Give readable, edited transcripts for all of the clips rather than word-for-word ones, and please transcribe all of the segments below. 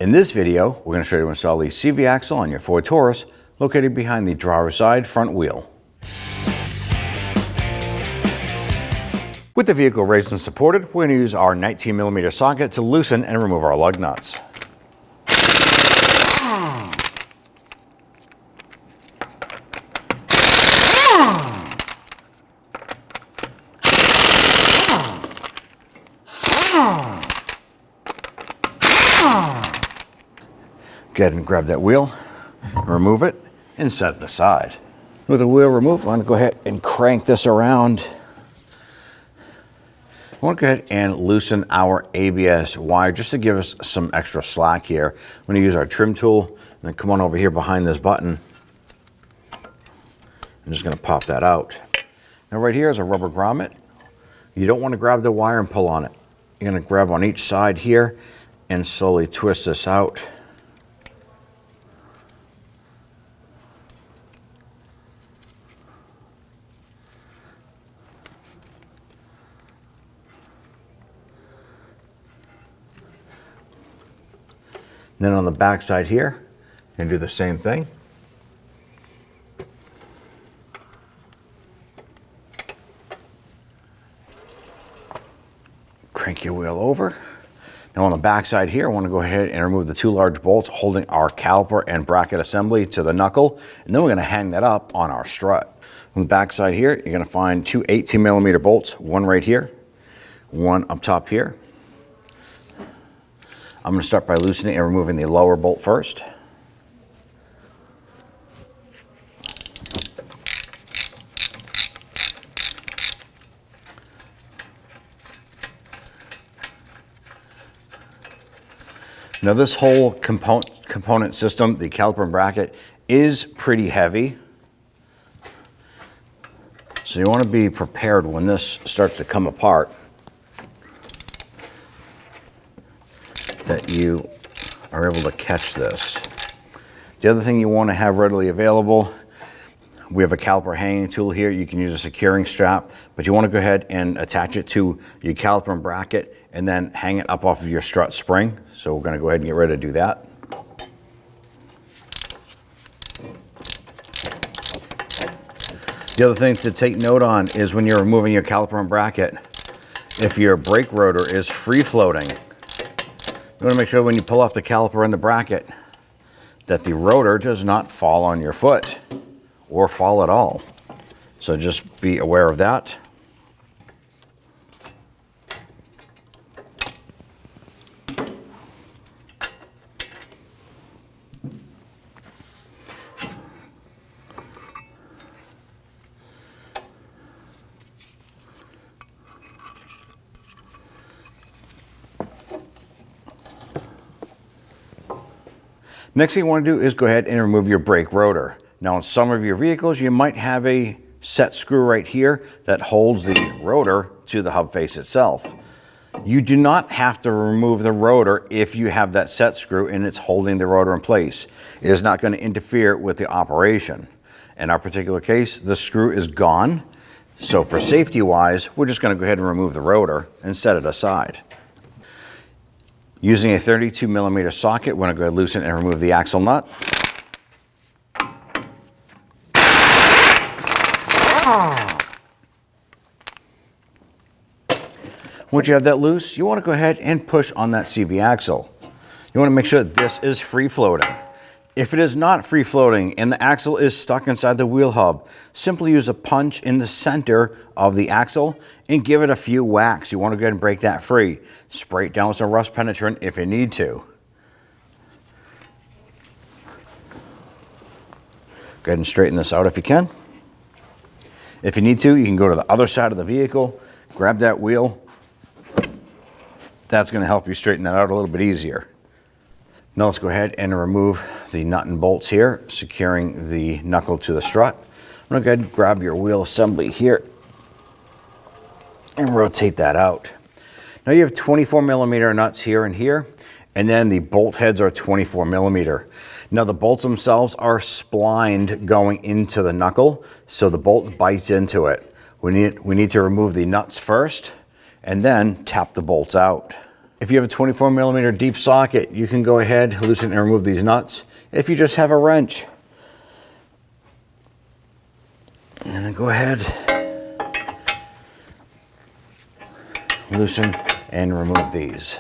In this video, we're going to show you how to install the CV axle on your Ford Taurus located behind the driver's side front wheel. With the vehicle raised and supported, we're going to use our 19mm socket to loosen and remove our lug nuts. Go ahead and grab that wheel, remove it, and set it aside. With the wheel removed, I want to go ahead and crank this around. I want to go ahead and loosen our ABS wire just to give us some extra slack here. I'm going to use our trim tool and then come on over here behind this button. I'm just going to pop that out. Now right here is a rubber grommet. You don't want to grab the wire and pull on it. You're going to grab on each side here and slowly twist this out. Then on the back side here, you're going to do the same thing. Crank your wheel over. Now on the back side here, I want to go ahead and remove the two large bolts holding our caliper and bracket assembly to the knuckle. And then we're going to hang that up on our strut. On the back side here, you're going to find two 18mm bolts, one right here, one up top here. I'm going to start by loosening and removing the lower bolt first. Now this whole component system, the caliper and bracket, is pretty heavy. So you want to be prepared when this starts to come apart, that you are able to catch this. The other thing you want to have readily available, we have a caliper hanging tool here. You can use a securing strap, but you want to go ahead and attach it to your caliper and bracket and then hang it up off of your strut spring. So we're going to go ahead and get ready to do that. The other thing to take note on is when you're removing your caliper and bracket, if your brake rotor is free floating, you want to make sure when you pull off the caliper and the bracket that the rotor does not fall on your foot or fall at all. So just be aware of that. Next thing you want to do is go ahead and remove your brake rotor. Now on some of your vehicles, you might have a set screw right here that holds the rotor to the hub face itself. You do not have to remove the rotor if you have that set screw and it's holding the rotor in place. It is not going to interfere with the operation. In our particular case, the screw is gone. So for safety wise, we're just going to go ahead and remove the rotor and set it aside. Using a 32mm socket, we're going to go ahead and loosen and remove the axle nut. Once you have that loose, you want to go ahead and push on that CV axle. You want to make sure that this is free floating. If it is not free floating and the axle is stuck inside the wheel hub, simply use a punch in the center of the axle and give it a few whacks. You want to go ahead and break that free. Spray it down with some rust penetrant if you need to. Go ahead and straighten this out if you can. If you need to, you can go to the other side of the vehicle, grab that wheel. That's going to help you straighten that out a little bit easier. Now let's go ahead and remove the nut and bolts here, securing the knuckle to the strut. I'm going to go ahead and grab your wheel assembly here and rotate that out. Now you have 24mm nuts here and here, and then the bolt heads are 24mm. Now the bolts themselves are splined going into the knuckle, so the bolt bites into it. We need to remove the nuts first and then tap the bolts out. If you have a 24mm deep socket, you can go ahead, loosen and remove these nuts. If you just have a wrench, and then go ahead, loosen and remove these.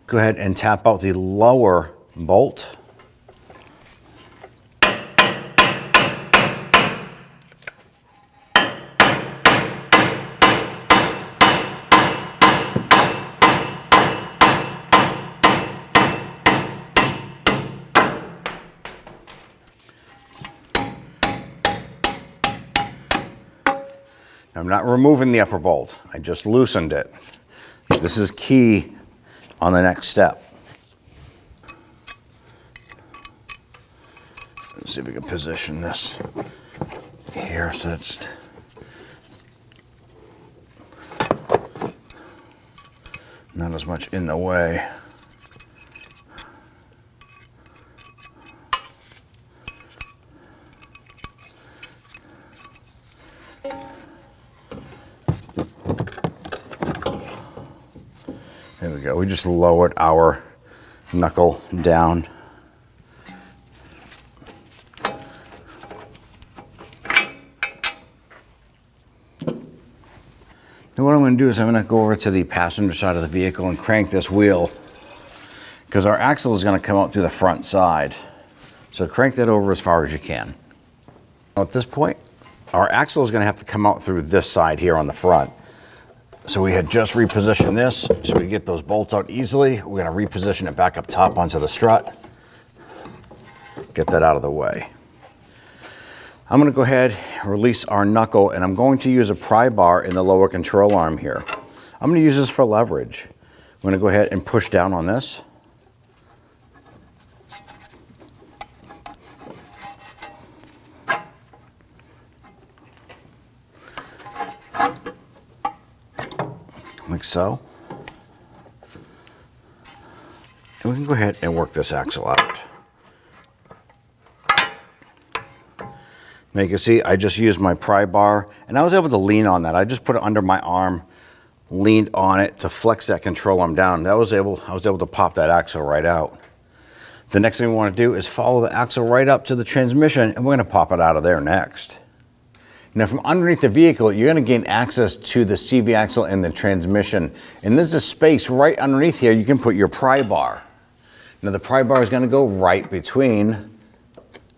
Go ahead and tap out the lower bolt. I'm not removing the upper bolt, I just loosened it. This is key on the next step. Let's see if we can position this here so it's not as much in the way. There we go. We just lowered our knuckle down. Now what I'm going to do is I'm going to go over to the passenger side of the vehicle and crank this wheel, because our axle is going to come out through the front side. So crank that over as far as you can. At this point, our axle is going to have to come out through this side here on the front. So we had just repositioned this so we get those bolts out easily. We're going to reposition it back up top onto the strut. Get that out of the way. I'm going to go ahead and release our knuckle, and I'm going to use a pry bar in the lower control arm here. I'm going to use this for leverage. I'm going to go ahead and push down on this. Like so. And we can go ahead and work this axle out. Now you can see I just used my pry bar, and I was able to lean on that. I just put it under my arm, leaned on it to flex that control arm down. I was able to pop that axle right out. The next thing we want to do is follow the axle right up to the transmission, and we're going to pop it out of there next. Now from underneath the vehicle, you're going to gain access to the CV axle and the transmission. And there's a space right underneath here you can put your pry bar. Now the pry bar is going to go right between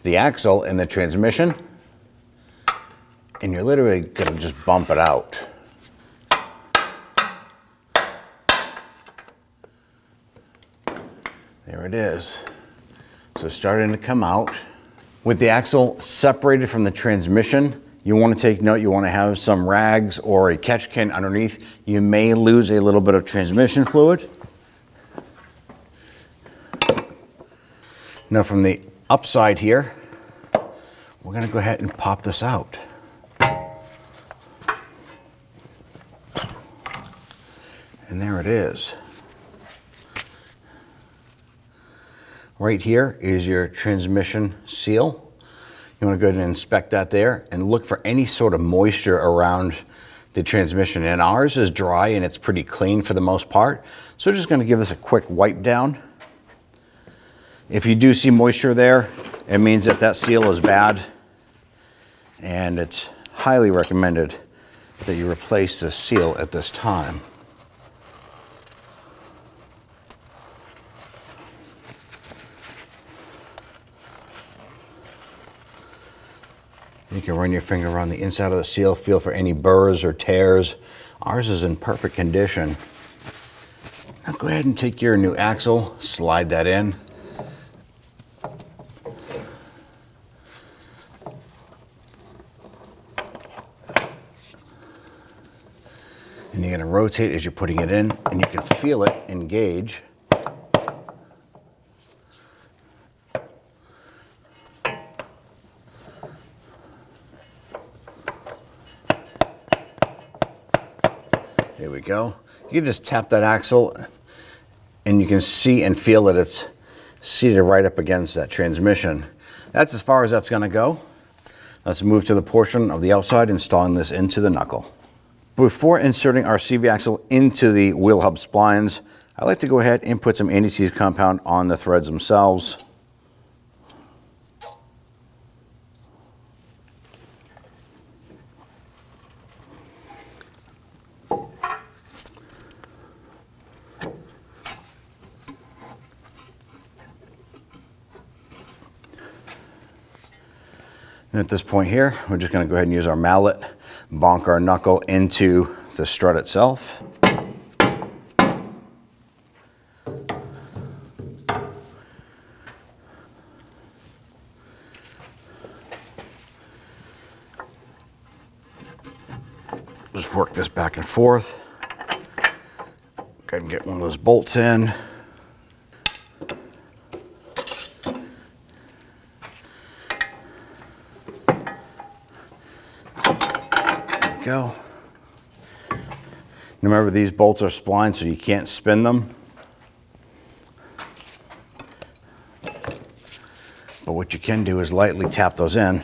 the axle and the transmission. And you're literally going to just bump it out. There it is. So it's starting to come out. With the axle separated from the transmission, you want to take note, you want to have some rags or a catch can underneath. You may lose a little bit of transmission fluid. Now from the upside here, we're going to go ahead and pop this out. And there it is. Right here is your transmission seal. You want to go ahead and inspect that there and look for any sort of moisture around the transmission. And ours is dry and it's pretty clean for the most part. So we're just going to give this a quick wipe down. If you do see moisture there, it means that that seal is bad, and it's highly recommended that you replace the seal at this time. You can run your finger around the inside of the seal, feel for any burrs or tears. Ours is in perfect condition. Now go ahead and take your new axle, slide that in. And you're going to rotate as you're putting it in, and you can feel it engage. There we go. You can just tap that axle and you can see and feel that it's seated right up against that transmission. That's as far as that's going to go. Let's move to the portion of the outside, installing this into the knuckle. Before inserting our CV axle into the wheel hub splines, I like to go ahead and put some anti-seize compound on the threads themselves. And at this point here, we're just going to go ahead and use our mallet, bonk our knuckle into the strut itself. Just work this back and forth. Go ahead and get one of those bolts in. Go. Remember, these bolts are splined, so you can't spin them. But what you can do is lightly tap those in.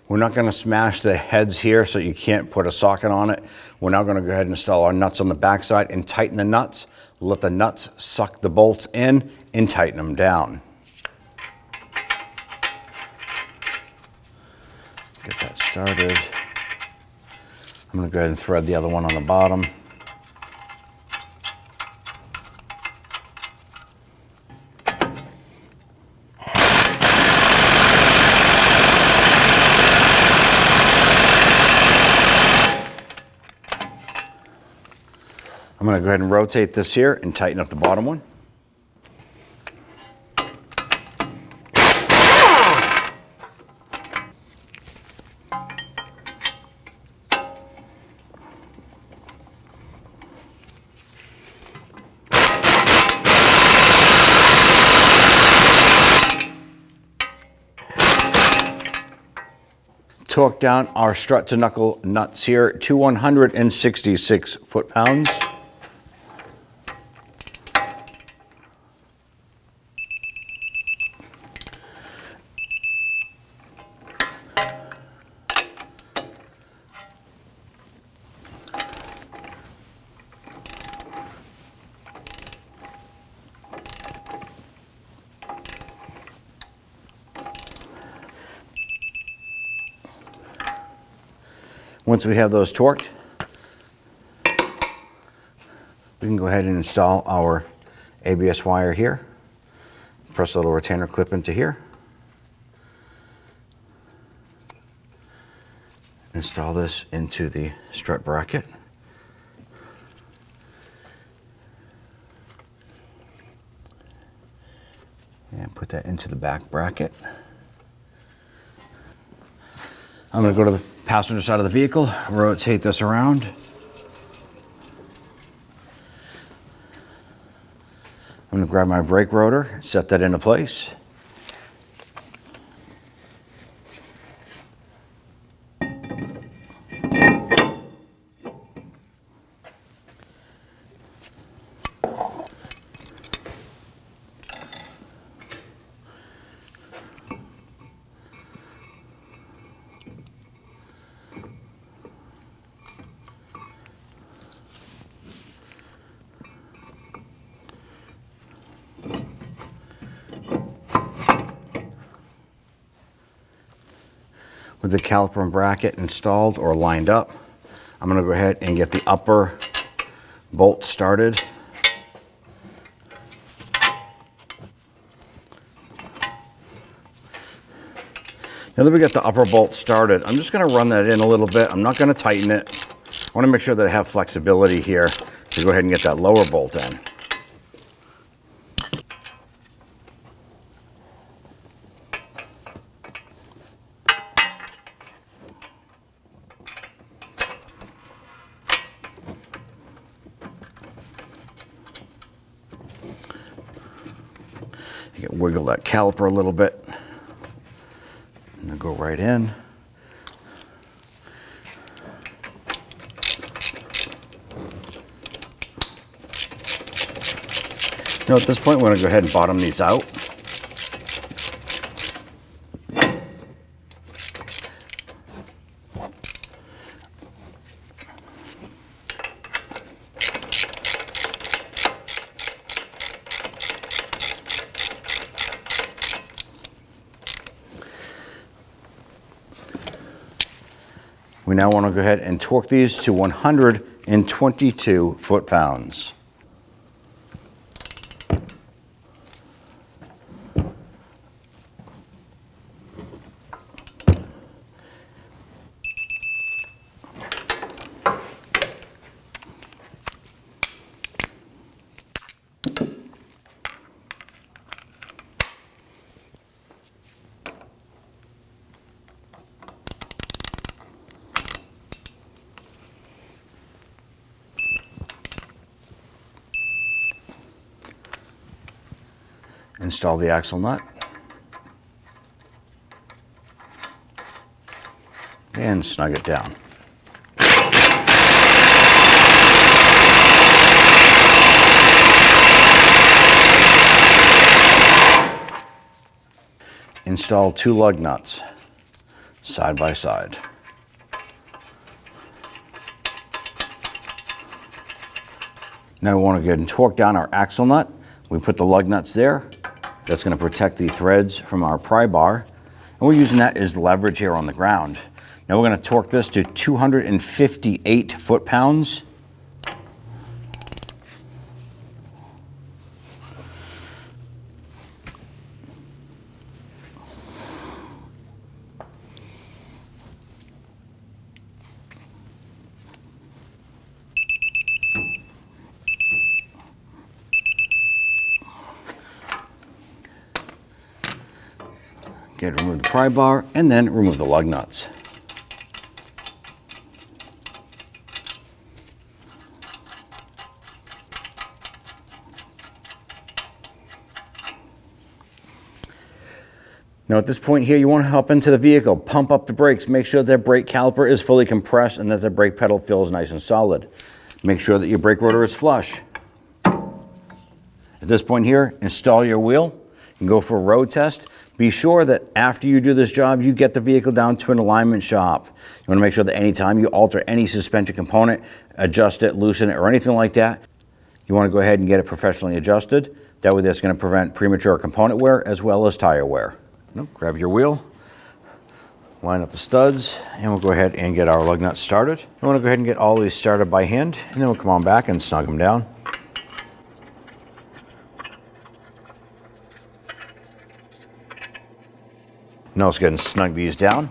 We're not going to smash the heads here, so you can't put a socket on it. We're now going to go ahead and install our nuts on the backside and tighten the nuts. Let the nuts suck the bolts in and tighten them down. Get that started. I'm going to go ahead and thread the other one on the bottom. I'm going to go ahead and rotate this here and tighten up the bottom one. Torque down our strut to knuckle nuts here to 166 foot-pounds. Once we have those torqued, we can go ahead and install our ABS wire here. Press a little retainer clip into here. Install this into the strut bracket. And put that into the back bracket. I'm going to go to the passenger side of the vehicle, rotate this around. I'm going to grab my brake rotor, set that into place. With the caliper and bracket installed or lined up, I'm going to go ahead and get the upper bolt started. Now that we got the upper bolt started, I'm just going to run that in a little bit. I'm not going to tighten it. I want to make sure that I have flexibility here to go ahead and get that lower bolt in. You can wiggle that caliper a little bit. gonna go right in. Now at this point, we're gonna go ahead and bottom these out. We now want to go ahead and torque these to 122 foot-pounds. Install the axle nut and snug it down. Install 2 lug nuts side by side. Now we want to go ahead and torque down our axle nut. We put the lug nuts there. That's going to protect the threads from our pry bar. And we're using that as leverage here on the ground. Now we're going to torque this to 258 foot-pounds. Remove the pry bar and then remove the lug nuts. Now at this point here, you want to hop into the vehicle, pump up the brakes, make sure that brake caliper is fully compressed and that the brake pedal feels nice and solid. Make sure that your brake rotor is flush. At this point here, install your wheel and go for a road test. Be sure that after you do this job, you get the vehicle down to an alignment shop. You want to make sure that anytime you alter any suspension component, adjust it, loosen it, or anything like that, you want to go ahead and get it professionally adjusted. That way that's going to prevent premature component wear as well as tire wear. Grab your wheel, line up the studs, and we'll go ahead and get our lug nuts started. I want to go ahead and get all these started by hand, and then we'll come on back and snug them down. Now let's go ahead and snug these down.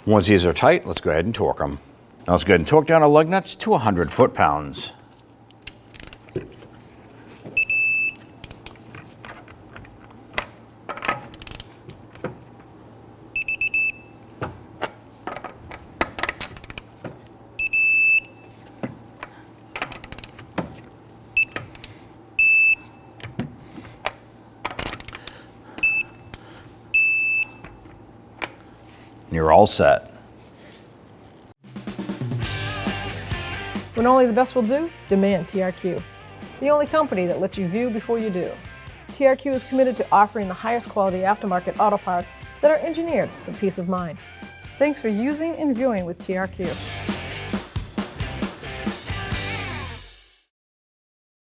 Once these are tight, let's go ahead and torque them. Now let's go ahead and torque down our lug nuts to 100 foot-pounds. You're all set. When only the best will do, demand TRQ. The only company that lets you view before you do. TRQ is committed to offering the highest quality aftermarket auto parts that are engineered for peace of mind. Thanks for using and viewing with TRQ.